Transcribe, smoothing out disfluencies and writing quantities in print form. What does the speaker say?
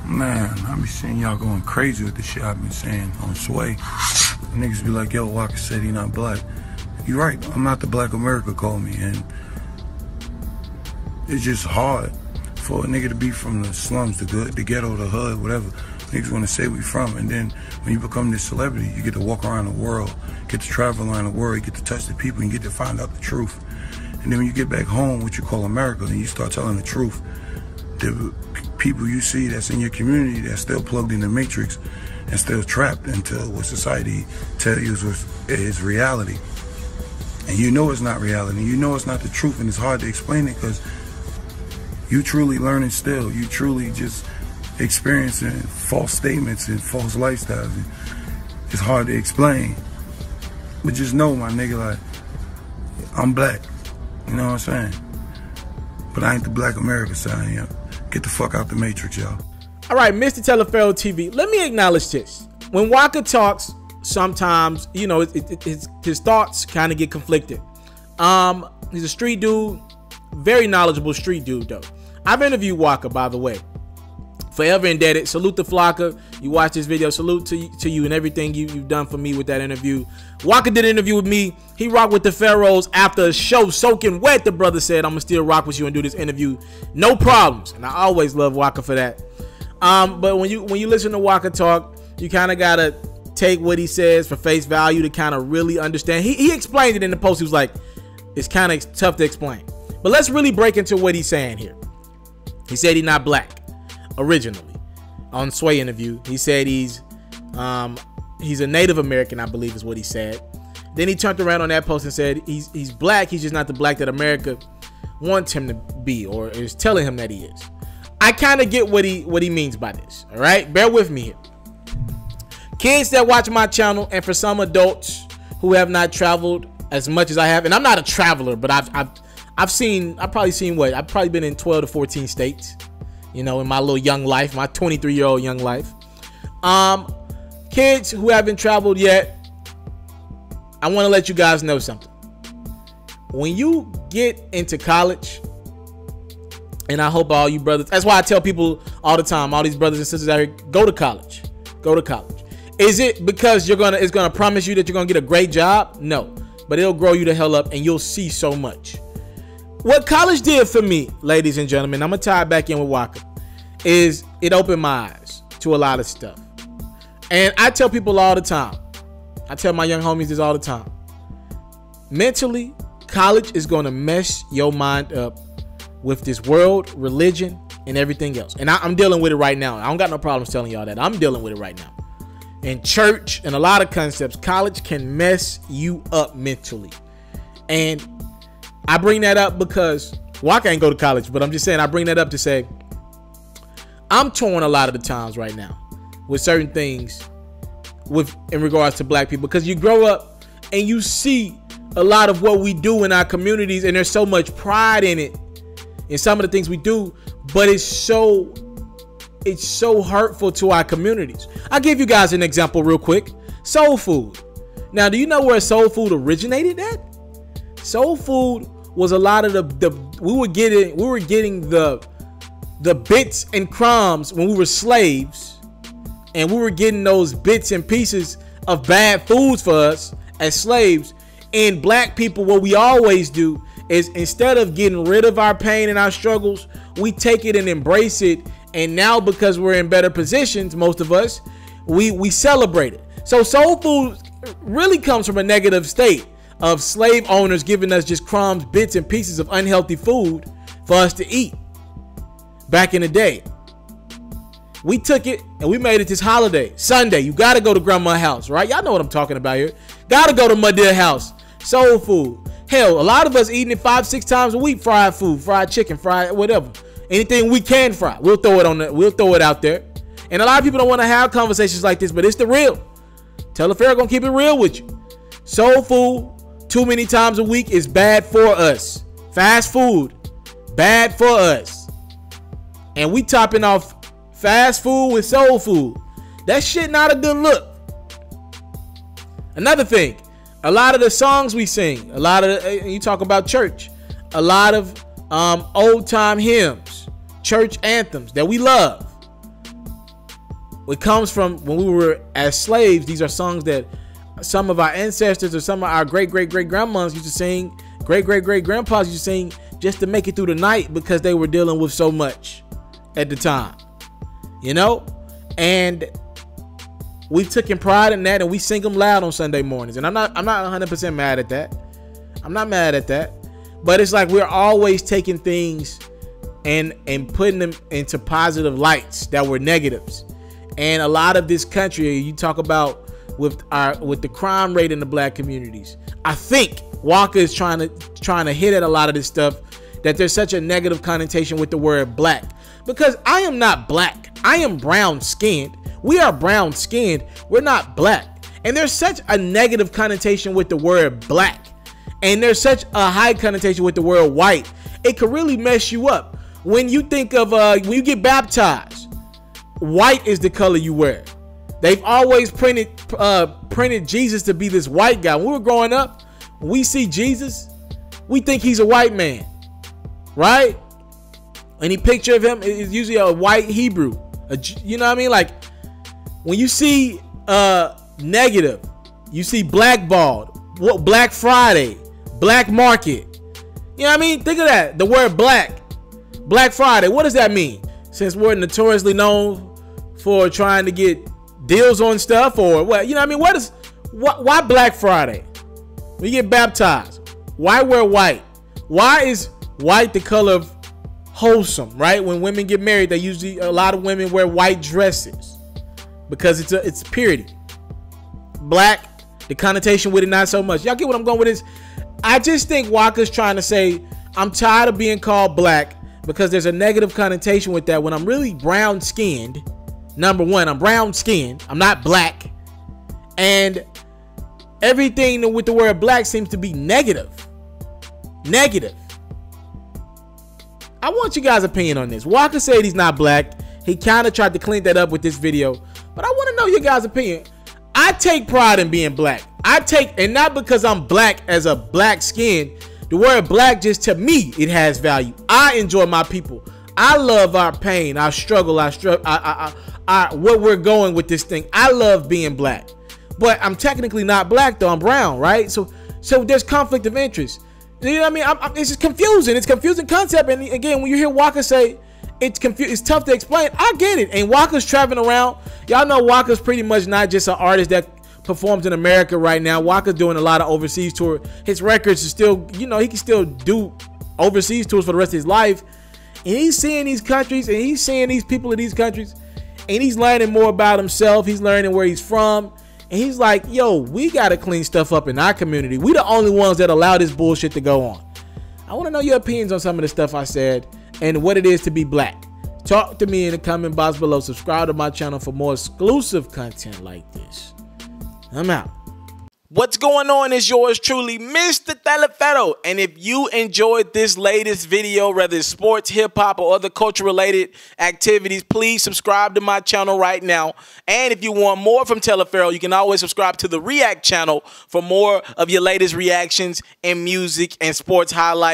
Man, I be seeing y'all going crazy with the shit I've been saying on Sway. Niggas be like, yo, Waka said he not black. You right, I'm not the black America call me, and it's just hard for a nigga to be from the slums, the ghetto, the hood, whatever. Niggas want to say we from, and then when you become this celebrity, you get to walk around the world, get to travel around the world, you get to touch the people, and you get to find out the truth. And then when you get back home, what you call America, and you start telling the truth, the people you see that's in your community that's still plugged in the matrix and still trapped into what society tells you is reality. And you know it's not reality, you know it's not the truth, and it's hard to explain it because you truly learning still. You truly just experiencing false statements and false lifestyles. And it's hard to explain. But just know, my nigga, like, I'm black. You know what I'm saying? But I ain't the black America side, you know? Get the fuck out the matrix, y'all. All right, Mr. TALIAFERRO TV, let me acknowledge this. When Waka talks, sometimes, you know, his thoughts kind of get conflicted. He's a street dude, very knowledgeable street dude, though. I've interviewed Waka, by the way. Forever indebted. Salute to Flocka. You watch this video. Salute to you and everything you've done for me with that interview. Waka did an interview with me. He rocked with the Pharaohs after a show soaking wet. The brother said, I'm going to still rock with you and do this interview. No problems. And I always love Waka for that. But when you listen to Waka talk, you kind of got to take what he says for face value to kind of really understand. He explained it in the post. He was like, it's kind of tough to explain. But let's really break into what he's saying here. He said he's not black. Originally, on Sway interview, he said he's a Native American, I believe is what he said. Then he turned around on that post and said he's black. He's just not the black that America wants him to be, or is telling him that he is. I kind of get what he means by this. All right, bear with me here. Kids that watch my channel, and for some adults who have not traveled as much as I have, and I'm not a traveler, but I've probably been in 12 to 14 states. You know, in my little young life, my 23-year-old young life. Kids who haven't traveled yet, I want to let you guys know something. When you get into college, and I hope all you brothers, that's why I tell people all the time, all these brothers and sisters out here, go to college. Go to college. Is it because it's gonna promise you that you're gonna get a great job? No, but it'll grow you the hell up, and you'll see so much. What college did for me, ladies and gentlemen, I'm going to tie it back in with Waka, is it opened my eyes to a lot of stuff. And I tell people all the time, I tell my young homies this all the time, mentally, college is going to mess your mind up with this world, religion, and everything else. And I'm dealing with it right now. I don't got no problems telling y'all that. I'm dealing with it right now. In church and a lot of concepts, college can mess you up mentally. And I bring that up because Waka ain't go to college, but I'm just saying I bring that up to say I'm torn a lot of the times right now with certain things in regards to black people, because you grow up and you see a lot of what we do in our communities, and there's so much pride in it, in some of the things we do, but it's so hurtful to our communities. I'll give you guys an example real quick. Soul food. Now, do you know where soul food originated at? Soul food was a lot of we were getting the bits and crumbs when we were slaves, and we were getting those bits and pieces of bad foods for us as slaves. And black people, what we always do is, instead of getting rid of our pain and our struggles, we take it and embrace it. And now, because we're in better positions, most of us, we celebrate it. So soul food really comes from a negative state of slave owners giving us just crumbs, bits, and pieces of unhealthy food for us to eat. Back in the day, we took it and we made it this holiday. Sunday, you got to go to grandma's house, right? Y'all know what I'm talking about here. Got to go to my dear house. Soul food. Hell, a lot of us eating it 5-6 times a week. Fried food, fried chicken, fried whatever. Anything we can fry, we'll throw it out there. And a lot of people don't want to have conversations like this, but it's the real. TALIAFERRO gonna keep it real with you. Soul food too many times a week is bad for us. Fast food, bad for us. And we topping off fast food with soul food. That shit not a good look. Another thing, a lot of the songs we sing, you talk about church, a lot of old time hymns, church anthems that we love, it comes from when we were as slaves. These are songs that some of our ancestors or some of our great-great-great-grandmas used to sing, great-great-great-grandpas used to sing just to make it through the night because they were dealing with so much at the time, you know? And we've taken pride in that, and we sing them loud on Sunday mornings. And I'm not 100% mad at that. I'm not mad at that. But it's like we're always taking things and putting them into positive lights that were negatives. And a lot of this country, you talk about with the crime rate in the black communities, I think Waka is trying to hit at a lot of this stuff, that there's such a negative connotation with the word black. Because I am not black. I am brown skinned. We are brown skinned. We're not black. And there's such a negative connotation with the word black. And there's such a high connotation with the word white. It could really mess you up. When you think of, when you get baptized, white is the color you wear. They've always printed Jesus to be this white guy. When we were growing up, when we see Jesus, we think he's a white man, right? Any picture of him is usually a white Hebrew. You know what I mean? Like when you see negative, you see blackballed, Black Friday, Black Market. You know what I mean? Think of that. The word black Friday. What does that mean? Since we're notoriously known for trying to get deals on stuff, or what? You know what I mean? Why Black Friday? When you get baptized, why wear white? Why is white the color of wholesome, right? When women get married, a lot of women wear white dresses because it's purity. Black, the connotation with it, not so much. Y'all get what I'm going with this? I just think Waka's trying to say, I'm tired of being called black because there's a negative connotation with that when I'm really brown skinned. Number one, I'm brown skinned. I'm not black. And everything with the word black seems to be negative. Negative. I want you guys' opinion on this. Waka said he's not black. He kind of tried to clean that up with this video. But I want to know your guys' opinion. I take pride in being black. And not because I'm black as a black skin. The word black, just to me, it has value. I enjoy my people. I love our pain, our struggle, what we're going with this thing. I love being black. But I'm technically not black, though. I'm brown, right? So there's conflict of interest. You know what I mean? It's just confusing. It's a confusing concept. And again, when you hear Waka say it's tough to explain, I get it. And Waka's traveling around. Y'all know Waka's pretty much not just an artist that performs in America right now. Waka's doing a lot of overseas tour. His records are still, you know, he can still do overseas tours for the rest of his life. And he's seeing these countries, and he's seeing these people in these countries, and he's learning more about himself. He's learning where he's from. And he's like, yo, we got to clean stuff up in our community. We the only ones that allow this bullshit to go on. I want to know your opinions on some of the stuff I said and what it is to be black. Talk to me in the comment box below. Subscribe to my channel for more exclusive content like this. I'm out. What's going on is yours truly, Mr. TALIAFERRO. And if you enjoyed this latest video, whether it's sports, hip-hop, or other culture-related activities, please subscribe to my channel right now. And if you want more from TALIAFERRO, you can always subscribe to the React channel for more of your latest reactions and music and sports highlights.